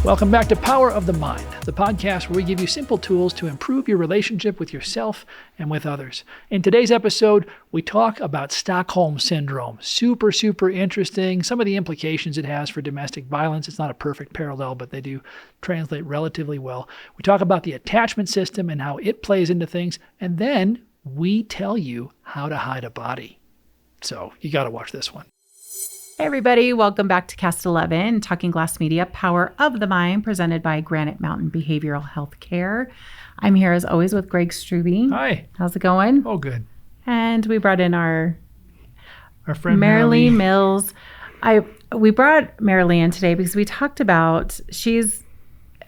Welcome back to Power of the Mind, the podcast where we give you simple tools to improve your relationship with yourself and with others. In today's episode, we talk about Stockholm Syndrome. Super, super interesting. Some of the implications it has for domestic violence. It's not a perfect parallel, but they do translate relatively well. We talk about the attachment system and how it plays into things. And then we tell you how to hide a body. So you got to watch this one. Hey everybody, welcome back to Cast 11, Talking Glass Media, Power of the Mind, presented by Granite Mountain Behavioral Healthcare. I'm here as always with Greg Struve. Hi. How's it going? Oh, good. And we brought in our friend Marilee Mills. We brought Marilee in today because we talked about,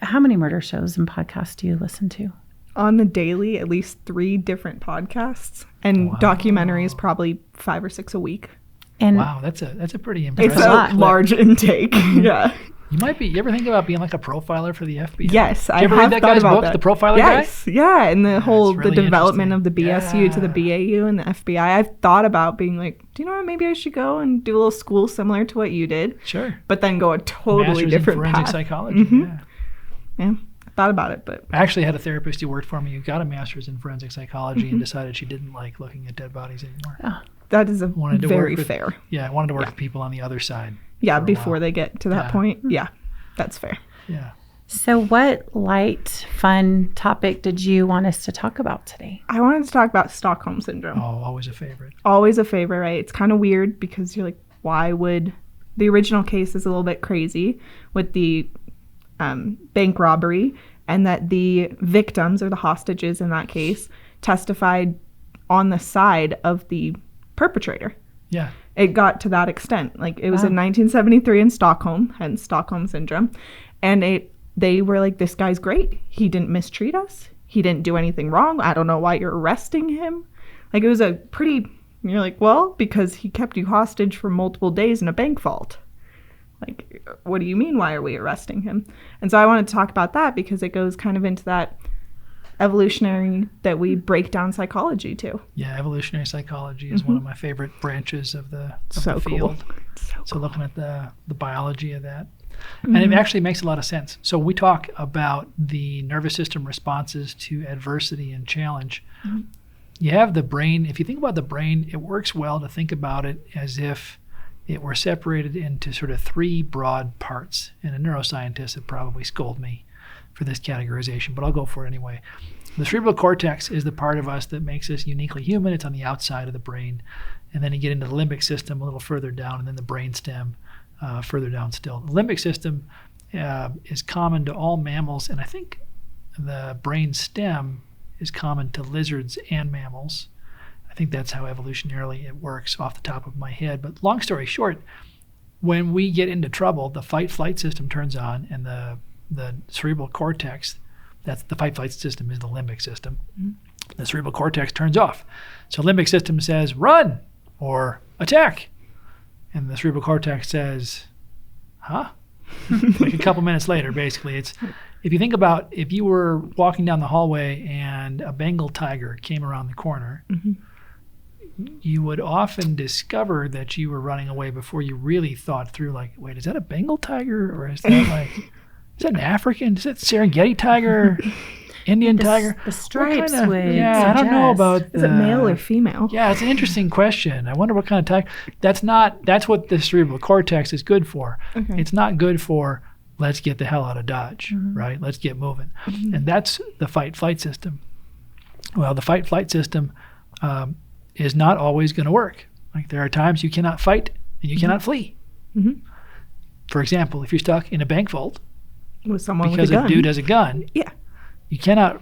how many murder shows and podcasts do you listen to? On the daily, at least 3 different podcasts, and documentaries probably 5 or 6 a week. And wow, that's a pretty impressive. It's a large intake. Yeah. You ever think about being like a profiler for the FBI? Yes, I have have read that thought guy's about book, that. The Profiler Yes, Guy? yeah, and the Really development of the BSU to the Yeah. BAU and the FBI. I've thought about being like, do you know what? Maybe I should go and do a little school similar to what you did. Sure. But then go a totally Master's different in forensic path. psychology. Yeah. Yeah, I thought about it, but I actually had a therapist who worked for me who got a master's in forensic psychology and decided she didn't like looking at dead bodies anymore. that is Wanted to very work with- fair. Yeah, I wanted to work with people on the other side. Yeah, for a before while. they get to that Yeah. point. Yeah, that's fair. Yeah. so what light, fun topic did you want us to talk about today? I wanted to talk about Stockholm Syndrome. Oh, always a favorite. Always a favorite, right? It's kind of weird because you're like, why would the original case is a little bit crazy with the bank robbery, and that the victims or the hostages in that case testified on the side of the perpetrator. Yeah. It got to that extent. Like it was Wow. in 1973 in Stockholm, hence Stockholm Syndrome, and they were like, this guy's great. He didn't mistreat us. He didn't do anything wrong. I don't know why you're arresting him. Like it was a pretty. You're like, well, because he kept you hostage for multiple days in a bank vault. Like, what do you mean? Why are we arresting him? And so I wanted to talk about that because it goes kind of into that evolutionary that we break down psychology to. Yeah, evolutionary psychology is one of my favorite branches of the So field. cool. So looking at the biology of that. And it actually makes a lot of sense. So we talk about the nervous system responses to adversity and challenge. You have the brain. If you think about the brain, it works well to think about it as if it were separated into sort of 3 broad parts. And a neuroscientist would probably scold me for this categorization, but I'll go for it anyway. The cerebral cortex is the part of us that makes us uniquely human. It's on the outside of the brain. And then you get into the limbic system a little further down, and then the brainstem further down still. The limbic system is common to all mammals, and I think the brain stem is common to lizards and mammals. I think that's how evolutionarily it works off the top of my head. But long story short, when we get into trouble, the fight-flight system turns on, and the cerebral cortex, that's the fight-flight system is the limbic system. The cerebral cortex turns off. So limbic system says, run or attack. And the cerebral cortex says, huh? Like a couple minutes later, basically. It's if you think about if you were walking down the hallway and a Bengal tiger came around the corner, you would often discover that you were running away before you really thought through, like, wait, is that a Bengal tiger, or is that like, is that an African? Is that Serengeti tiger? Indian tiger? The stripes What kind of- would Yeah, I don't know suggest. about Is it male or female? Yeah, it's an interesting question. I wonder what kind of tiger. That's what the cerebral cortex is good for. Okay. It's not good for, let's get the hell out of Dodge, right? Let's get moving. And that's the fight-flight system. Well, the fight-flight system is not always going to work. Like there are times you cannot fight and you cannot flee. For example, if you're stuck in a bank vault With someone because with a gun. a dude has a gun, Yeah. you can't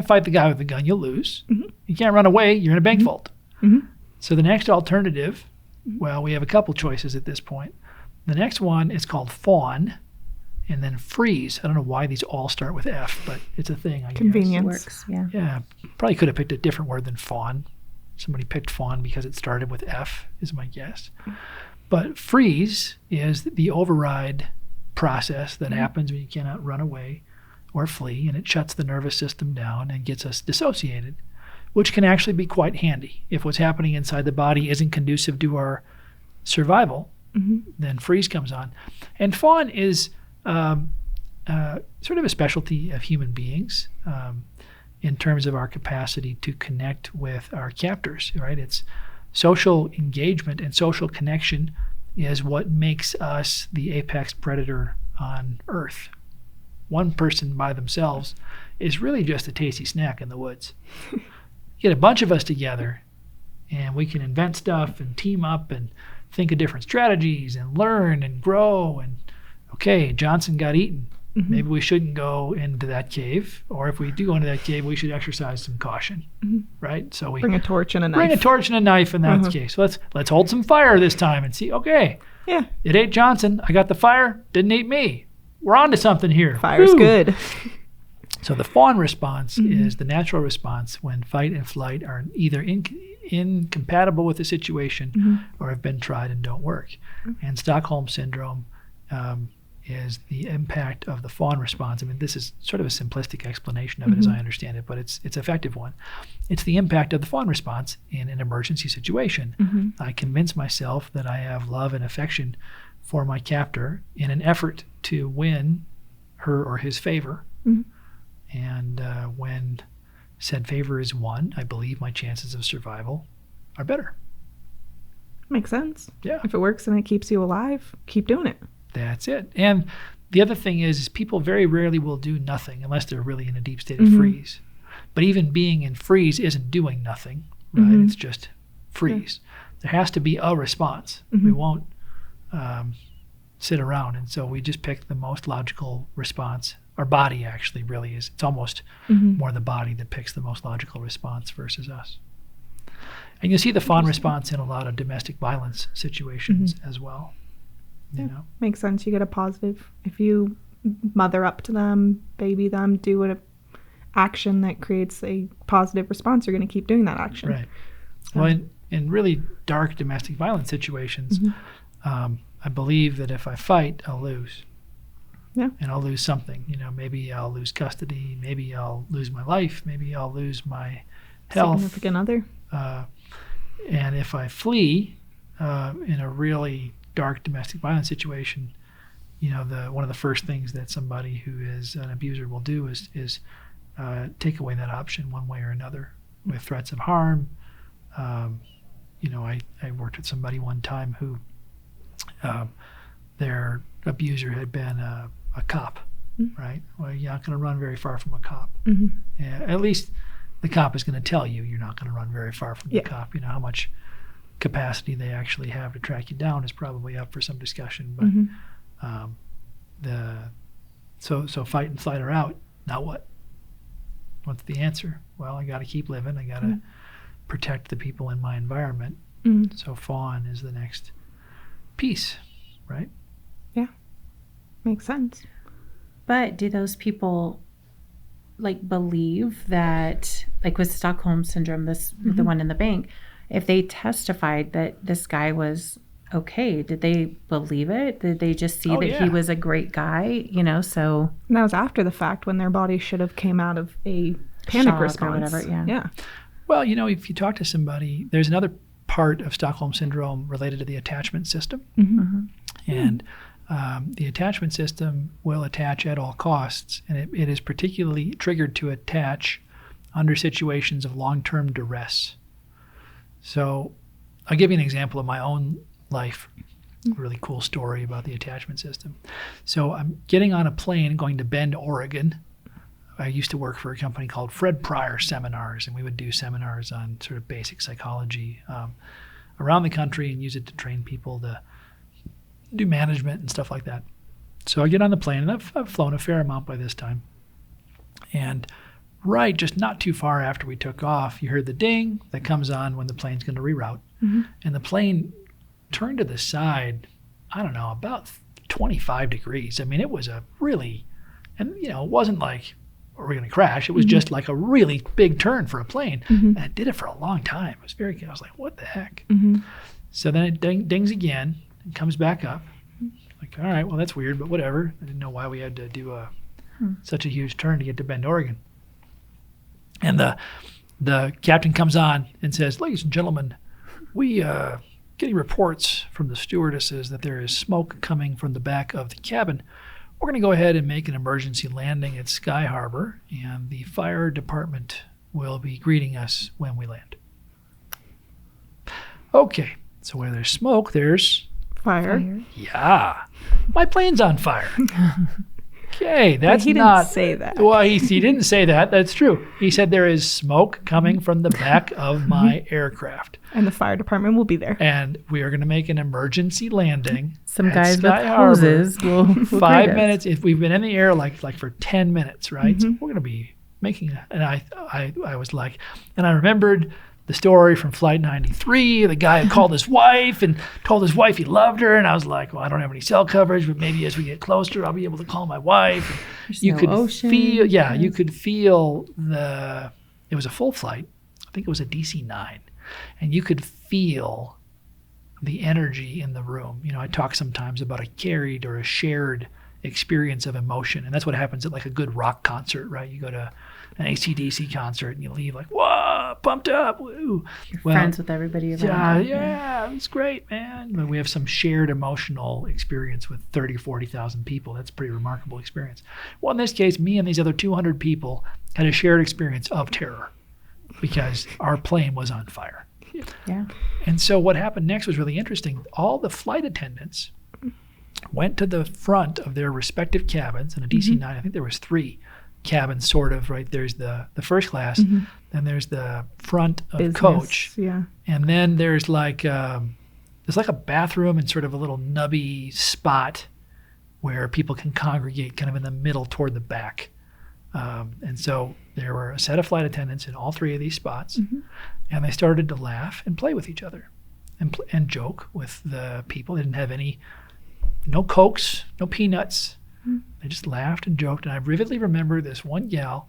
fight the guy with the gun, you'll lose. You can't run away, you're in a bank vault. So the next alternative, well, we have a couple choices at this point. The next one is called fawn, and then freeze. I don't know why these all start with F, but it's a thing, I guess. Convenience. Works, yeah. Yeah, probably could have picked a different word than fawn. Somebody picked fawn because it started with F, is my guess. But freeze is the override process that happens when you cannot run away or flee, and it shuts the nervous system down and gets us dissociated, which can actually be quite handy. If what's happening inside the body isn't conducive to our survival, then freeze comes on. And fawn is sort of a specialty of human beings in terms of our capacity to connect with our captors, right? It's social engagement and social connection is what makes us the apex predator on Earth. One person by themselves is really just a tasty snack in the woods. Get a bunch of us together and we can invent stuff and team up and think of different strategies and learn and grow. And okay, Johnson got eaten. Maybe we shouldn't go into that cave, or if we do go into that cave, we should exercise some caution, right? So we bring a torch and a knife. Bring a torch and a knife in that case. So let's hold some fire this time and see. Okay, yeah, it ate Johnson. I got the fire. Didn't eat me. We're on to something here. Fire's good. So the fawn response is the natural response when fight and flight are either incompatible with the situation or have been tried and don't work. And Stockholm Syndrome is the impact of the fawn response. I mean, this is sort of a simplistic explanation of it as I understand it, but it's an effective one. It's the impact of the fawn response in an emergency situation. I convince myself that I have love and affection for my captor in an effort to win her or his favor. And when said favor is won, I believe my chances of survival are better. Makes sense. Yeah. If it works and it keeps you alive, keep doing it. That's it. And the other thing is people very rarely will do nothing unless they're really in a deep state of freeze. But even being in freeze isn't doing nothing, right? It's just freeze. There has to be a response. We won't sit around. And so we just pick the most logical response. Our body actually really is. It's almost more the body that picks the most logical response versus us. And you see the fawn response in a lot of domestic violence situations as well. You know? Makes sense. You get a positive. If you mother up to them, baby them, do an action that creates a positive response, you're going to keep doing that action. Right. Well, in really dark domestic violence situations, I believe that if I fight, I'll lose. Yeah. And I'll lose something. You know, maybe I'll lose custody. Maybe I'll lose my life. Maybe I'll lose my health. Significant other. And if I flee in a really dark domestic violence situation, you know, one of the first things that somebody who is an abuser will do is take away that option one way or another with threats of harm. You know, I worked with somebody one time who their abuser had been a cop, right? Well, you're not going to run very far from a cop. At least the cop is going to tell you you're not going to run very far from the cop. You know, how much capacity they actually have to track you down is probably up for some discussion. But so fight and flight are out. Now what? What's the answer? Well, I got to keep living. I got to protect the people in my environment. So fawn is the next piece, right? Yeah, makes sense. But do those people believe that, with Stockholm Syndrome, the one in the bank, if they testified that this guy was okay, did they believe it? Did they just see that he was a great guy? You know, so. And that was after the fact when their body should have came out of a panic shock response. Or whatever, yeah. Well, you know, if you talk to somebody, there's another part of Stockholm Syndrome related to the attachment system. And the attachment system will attach at all costs. And it is particularly triggered to attach under situations of long-term duress. So I'll give you an example of my own life. A really cool story about the attachment system. So I'm getting on a plane going to Bend, Oregon. I used to work for a company called Fred Pryor Seminars, and we would do seminars on sort of basic psychology around the country and use it to train people to do management and stuff like that. So I get on the plane, and I've flown a fair amount by this time. And right, just not too far after we took off, you heard the ding that comes on when the plane's going to reroute. And the plane turned to the side, I don't know, about 25 degrees. I mean, it was a really, and you know, it wasn't like, are we going to crash? It was just like a really big turn for a plane. And it did it for a long time. It was very good. I was like, what the heck? So then it dings again and comes back up. Like, all right, well, that's weird, but whatever. I didn't know why we had to do such a huge turn to get to Bend, Oregon. And the captain comes on and says, ladies and gentlemen, we getting reports from the stewardesses that there is smoke coming from the back of the cabin. we're going to go ahead and make an emergency landing at Sky Harbor, and the fire department will be greeting us when we land. Okay, so where there's smoke, there's Fire. Yeah, my plane's on fire. Okay, that's But he not. didn't say that. Well, he didn't say that. That's true. He said there is smoke coming from the back of my aircraft, And the fire department will be there. and we are going to make an emergency landing. Some at guys with Sky Harbor. hoses will 5 minutes. If we've been in the air like for 10 minutes, right? So we're going to be making. And I was like, and I remembered the story from Flight 93. The guy had called his wife and told his wife he loved her, and I was like, well, I don't have any cell coverage, but maybe as we get closer, I'll be able to call my wife. There's You no could ocean. feel, you could feel it was a full flight. I think it was a DC-9, and you could feel the energy in the room. You know, I talk sometimes about a carried or a shared experience of emotion, and that's what happens at like a good rock concert, right? You go to an AC/DC concert and you leave like, whoa, pumped up, woo. You're friends with everybody around. Yeah, it's great, man. But we have some shared emotional experience with 30, 40,000 people. That's a pretty remarkable experience. Well, in this case, me and these other 200 people had a shared experience of terror because our plane was on fire. Yeah. And so what happened next was really interesting. All the flight attendants went to the front of their respective cabins. In a DC-9, I think there was 3 cabins, sort of, right? There's the first class, then there's the front of Business, coach, Yeah. and then there's like a bathroom and sort of a little nubby spot where people can congregate kind of in the middle toward the back. And so there were a set of flight attendants in all 3 of these spots, and they started to laugh and play with each other and joke with the people. They didn't have no Cokes, no peanuts. They just laughed and joked. And I vividly remember this one gal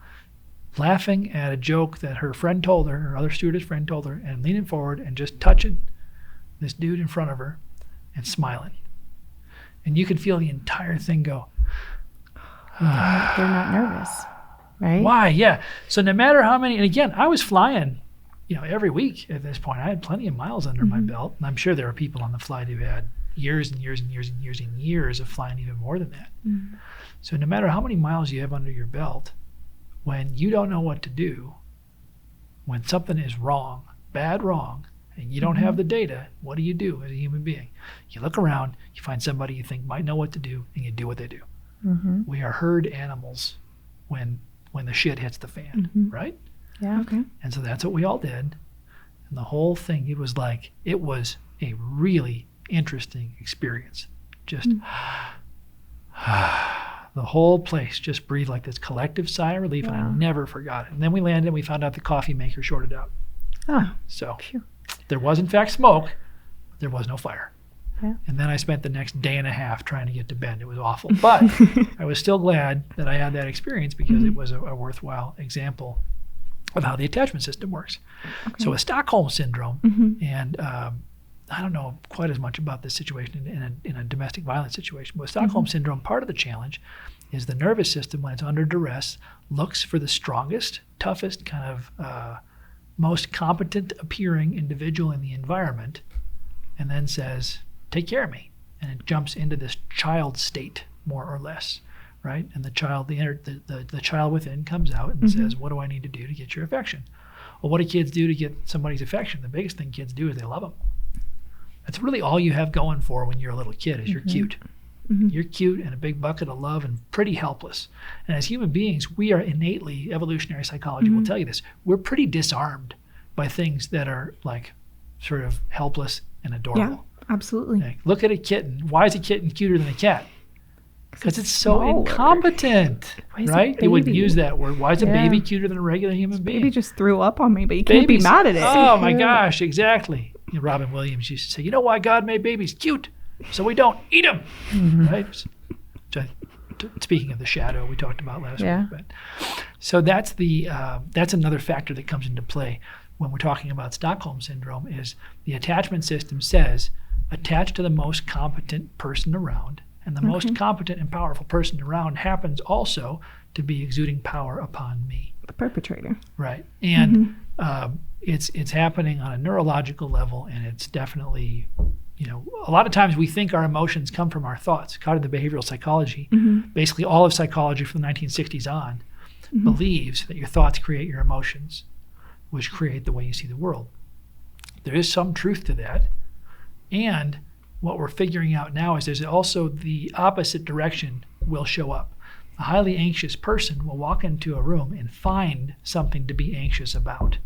laughing at a joke that her friend told her, her other stewardess friend told her, and leaning forward and just touching this dude in front of her and smiling. And you could feel the entire thing go, They're not nervous, right? why? Yeah. So no matter how many, and again, I was flying, every week at this point. I had plenty of miles under my belt. And I'm sure there are people on the flight who had years and years and years and years and years of flying, even more than that. So no matter how many miles you have under your belt, when you don't know what to do, when something is wrong, bad wrong, and you don't have the data, what do you do as a human being? You look around, you find somebody you think might know what to do, and you do what they do. We are herd animals when the shit hits the fan, right? Yeah. Okay. And so that's what we all did. And the whole thing, it was a really interesting experience. Just the whole place just breathed like this collective sigh of relief, and I never forgot it. And then we landed and we found out the coffee maker shorted out. Oh, So phew. there was in fact smoke, but there was no fire. Yeah. And then I spent the next day and a half trying to get to Bend. It was awful. But I was still glad that I had that experience because it was a worthwhile example of how the attachment system works. Okay. So with Stockholm Syndrome, and I don't know quite as much about this situation in a domestic violence situation, but with Stockholm Syndrome, part of the challenge is the nervous system, when it's under duress, looks for the strongest, toughest, kind of most competent appearing individual in the environment and then says, take care of me. And it jumps into this child state, more or less, right? And the child, the child within comes out and says, what do I need to do to get your affection? Well, what do kids do to get somebody's affection? The biggest thing kids do is they love them. That's really all you have going for when you're a little kid is you're cute. You're cute and a big bucket of love and pretty helpless. And as human beings, we are innately, evolutionary psychology will tell you this, we're pretty disarmed by things that are like sort of helpless and adorable. Yeah, absolutely. Like, look at a kitten. Why is a kitten cuter than a cat? Because it's so smaller. incompetent, Why is a right? You wouldn't baby? use that word. Why is a Yeah. baby cuter than a regular human being? Baby just threw up on me, but you can't be Babies- mad at it. Oh my gosh, exactly. Robin Williams used to say, you know why God made babies cute? So we don't eat them, right? Speaking of the shadow we talked about last week. But, so that's another factor that comes into play when we're talking about Stockholm Syndrome is the attachment system says, attach to the most competent person around. And the most competent and powerful person around happens also to be exuding power upon me. The perpetrator. Right. And it's happening on a neurological level, and it's definitely a lot of times we think our emotions come from our thoughts. Cognitive behavioral psychology, Mm-hmm. basically all of psychology from the 1960s on, believes that your thoughts create your emotions, which create the way you see the world. There is some truth to that. And what we're figuring out now is there's also the opposite direction will show up. A highly anxious person will walk into a room and find something to be anxious about.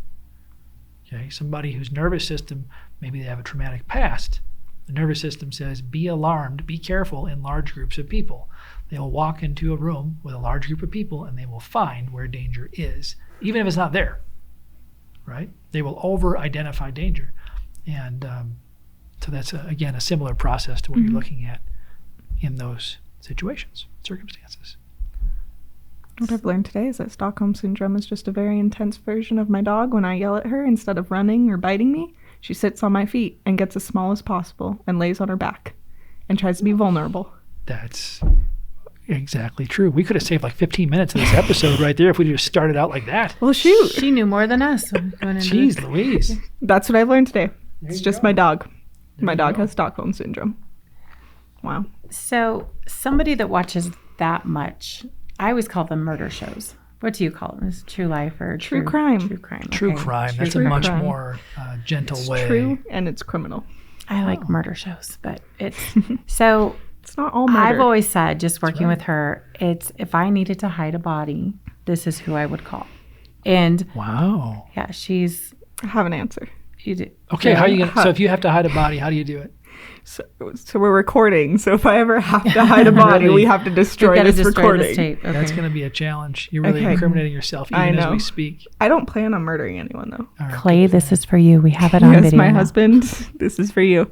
Okay, somebody whose nervous system, maybe they have a traumatic past. The nervous system says, be alarmed, be careful in large groups of people. They will walk into a room with a large group of people and they will find where danger is, even if it's not there, right? They will over-identify danger. And so that's, again, a similar process to what you're looking at in those situations, circumstances. What I've learned today is that Stockholm Syndrome is just a very intense version of my dog. When I yell at her, instead of running or biting me, she sits on my feet and gets as small as possible and lays on her back and tries to be vulnerable. That's exactly true. We could have saved like 15 minutes of this episode right there if we just started out like that. Well, shoot. She knew more than us. Going into Jeez this. Louise. That's what I've learned today. It's you just go. my dog. My you dog go. has Stockholm Syndrome. Wow. So somebody that watches that much, I always call them murder shows. What do you call them? Is it true life or True crime. True crime. True okay. crime. That's True a much crime. more gentle It's way. true and it's criminal. I like murder shows, but it's so. It's not all murder. I've always said, just working right. with her, it's if I needed to hide a body, this is who I would call. And Wow. yeah, she's. I have an answer. You do. Okay, Yeah. how are you gonna? So if you have to hide a body, how do you do it? So we're recording. So if I ever have to hide a body, Really? we have to destroy We've got to this destroy recording. this tape. Okay. That's going to be a challenge. You're really Okay. incriminating yourself I even as know. we speak. I don't plan on murdering anyone, though. All right, Clay, good. this is for you. We have it on Yes, video. my now. husband. This is for you.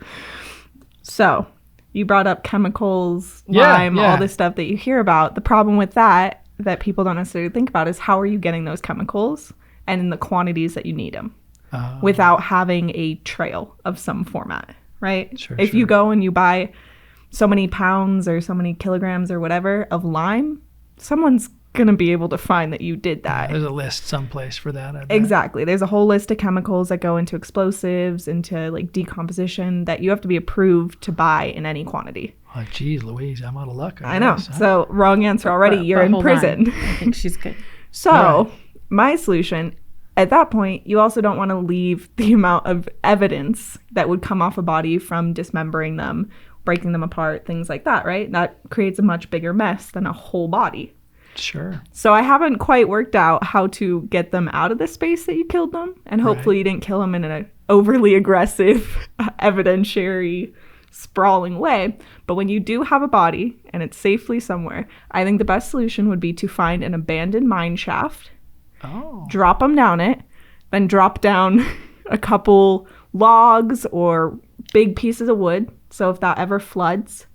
So you brought up chemicals, lime, yeah. all this stuff that you hear about. The problem with that people don't necessarily think about is how are you getting those chemicals and in the quantities that you need them without having a trail of some format, right? Sure, if sure. you go and you buy so many pounds or so many kilograms or whatever of lime, someone's going to be able to find that you did that. There's a list someplace for that. I bet. Exactly. There's a whole list of chemicals that go into explosives, into like decomposition that you have to be approved to buy in any quantity. Oh, geez, Louise, I'm out of luck. I know. guess, huh? So wrong answer already. You're in hold prison. on. I think she's good. So Right. my solution at that point, you also don't want to leave the amount of evidence that would come off a body from dismembering them, breaking them apart, things like that, right? That creates a much bigger mess than a whole body. Sure. So I haven't quite worked out how to get them out of the space that you killed them. And hopefully Right. you didn't kill them in an overly aggressive, evidentiary, sprawling way. But when you do have a body and it's safely somewhere, I think the best solution would be to find an abandoned mine shaft, Oh. drop them down it, then drop down a couple logs or big pieces of wood. So if that ever floods,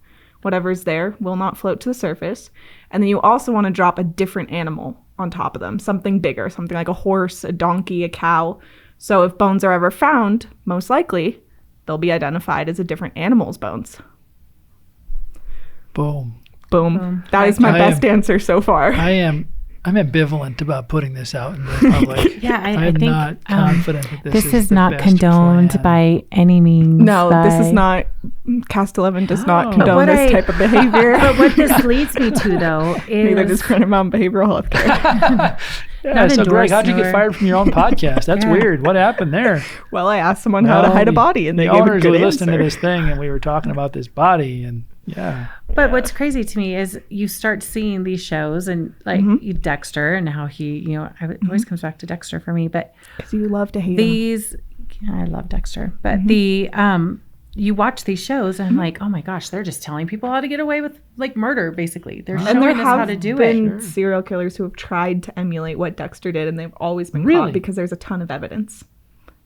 whatever's there will not float to the surface. And then you also want to drop a different animal on top of them, something bigger, something like a horse, a donkey, a cow. So if bones are ever found, most likely they'll be identified as a different animal's bones. Boom. Boom. That is my I best am- answer so far. I'm ambivalent about putting this out in the public. Yeah, I I'm think not confident that this is is the not best condoned plan. by any means. No, this is by- not. Cast 11 does not Oh. condone But this type of behavior. But what this leads me to, though, Neither is does Granite Mountain Behavioral Healthcare. Yeah, Not so Greg, how'd you endorsed get fired from your own podcast? That's Yeah. weird. What happened there? Well, I asked someone how to hide a body, and they the gave a owners good were answer. listening to this thing, and we were talking about this body, and yeah. But what's crazy to me is you start seeing these shows and like Mm-hmm. Dexter and how he, it always comes back to Dexter for me. But 'Cause you love to hate him. these, I love Dexter, but you watch these shows and I'm like, oh my gosh, they're just telling people how to get away with like murder, basically. They're And showing there us how have to do been it. serial killers who have tried to emulate what Dexter did, and they've always been Really? caught because there's a ton of evidence.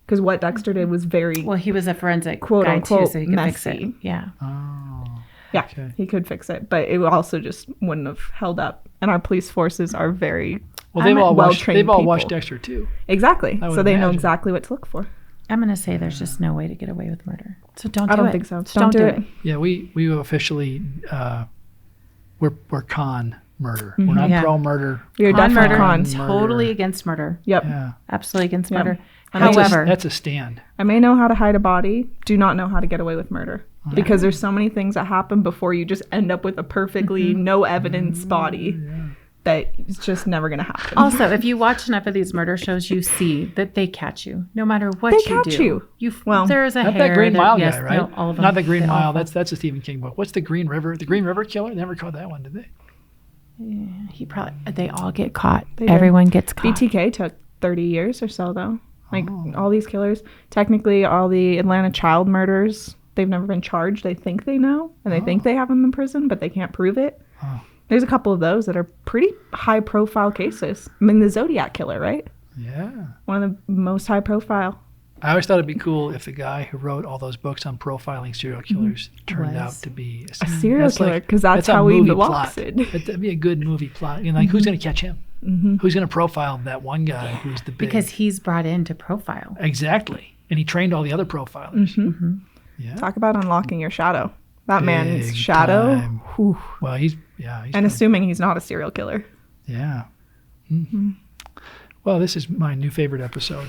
Because what Dexter did was very, Well, he was a forensic quote guy unquote, too, so he could fix messy. it. Yeah. Oh. yeah, Okay. he could fix it, but it also just wouldn't have held up. And our police forces are very Well, they've all watched. well-trained They've all people. watched Dexter too. Exactly. I would So they know imagine. exactly what to look for. I'm going to say there's just no way to get away with murder. So don't do it. I don't think so. Just Don't do it. Yeah, we officially we're con murder. We're not Yeah. pro murder. You're Con definitely murder, con. totally against murder. Yep. Yeah. Absolutely against Yeah. murder. And that's However, that's a stand. I may know how to hide a body, do not know how to get away with murder. because there's so many things that happen before you just end up with a perfectly no evidence body that it's just never going to happen. Also, if you watch enough of these murder shows, you see that they catch you no matter what They you catch do. Well, there is a not hair. that Green Mile yes, guy, right? No, all of them. Not the Green They Mile. all- That's a Stephen King book. What's the Green River? The Green River Killer? They never caught that one, did they? Yeah, they all get caught. They did. Everyone gets caught. BTK took 30 years or so, though. Like, all these killers, technically all the Atlanta child murders, they've never been charged. They think they know, and they think they have them in prison, but they can't prove it. There's a couple of those that are pretty high-profile cases. I mean, the Zodiac Killer, right? Yeah. One of the most high-profile. I always thought it'd be cool if the guy who wrote all those books on profiling serial killers turned Was. out to be A serial killer, because that's a how he movie locks plot. it. That'd be a good movie plot. You know, like, who's going to catch him? Who's going to profile that one guy who's the big... Because he's brought in to profile. Exactly. And he trained all the other profilers. Yeah. Talk about unlocking your shadow. That man's Big shadow. time. Whew. Well, he's And pretty- assuming he's not a serial killer. Yeah. Well, this is my new favorite episode.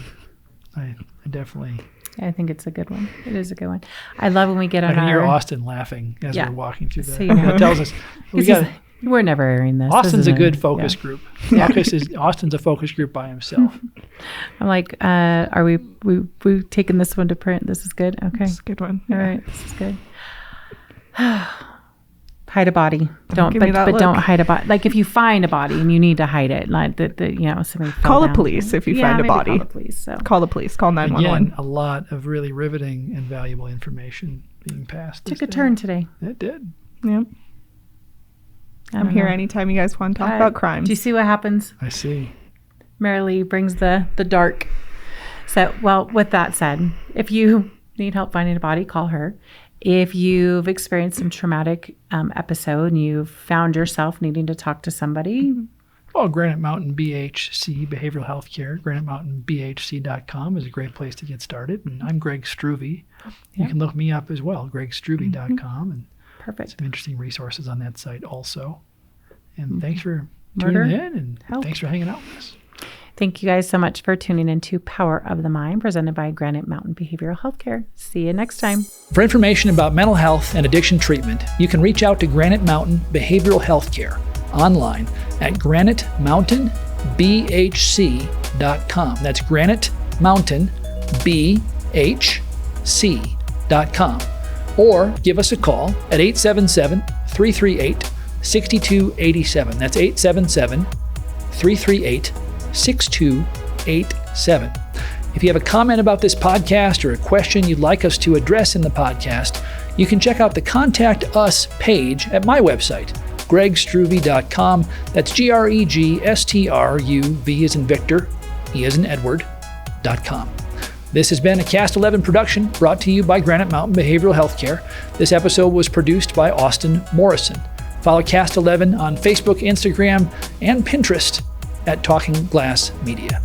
I definitely... I think it's a good one. It is a good one. I love when we get I on can hear our... Austin laughing as we're walking through So that. you know. It tells us... We This is- got, we're never airing this. Austin's This a isn't- good focus yeah. group. Austin's a focus group by himself. I'm like, are we taking this one to print? This is good? Okay. It's a good one. All right. This is good. Hide a body. Don't give me that but don't look. hide a body. Like, if you find a body and you need to hide it, like somebody fell Call the down. police if you Yeah, find a maybe body. Call the police. So Call the police. Call 911. Again, a lot of really riveting and valuable information being passed. took this a day. turn today. It did. Yeah. I I'm don't here know. anytime you guys want to talk about crimes. Do you see what happens? I see. Marilee brings the dark. So, well, with that said, if you need help finding a body, call her. If you've experienced some traumatic episode and you've found yourself needing to talk to somebody, Well, Granite Mountain BHC Behavioral Healthcare, GraniteMountainBHC.com is a great place to get started. And I'm Greg Struve. You can look me up as well, GregStruve.com, and perfect. some interesting resources on that site also. And thanks for Murder, tuning in, and help. thanks for hanging out with us. Thank you guys so much for tuning into Power of the Mind, presented by Granite Mountain Behavioral Healthcare. See you next time. For information about mental health and addiction treatment, you can reach out to Granite Mountain Behavioral Healthcare online at GraniteMountainBHC.com. That's GraniteMountainBHC.com. Or give us a call at 877-338-6287. That's 877-338-6287. If you have a comment about this podcast or a question you'd like us to address in the podcast, you can check out the Contact Us page at my website, gregstruve.com. That's GregStruv as in Victor, E as in Edward.com. This has been a Cast 11 production brought to you by Granite Mountain Behavioral Healthcare. This episode was produced by Austin Morrison. Follow Cast 11 on Facebook, Instagram, and Pinterest at Talking Glass Media.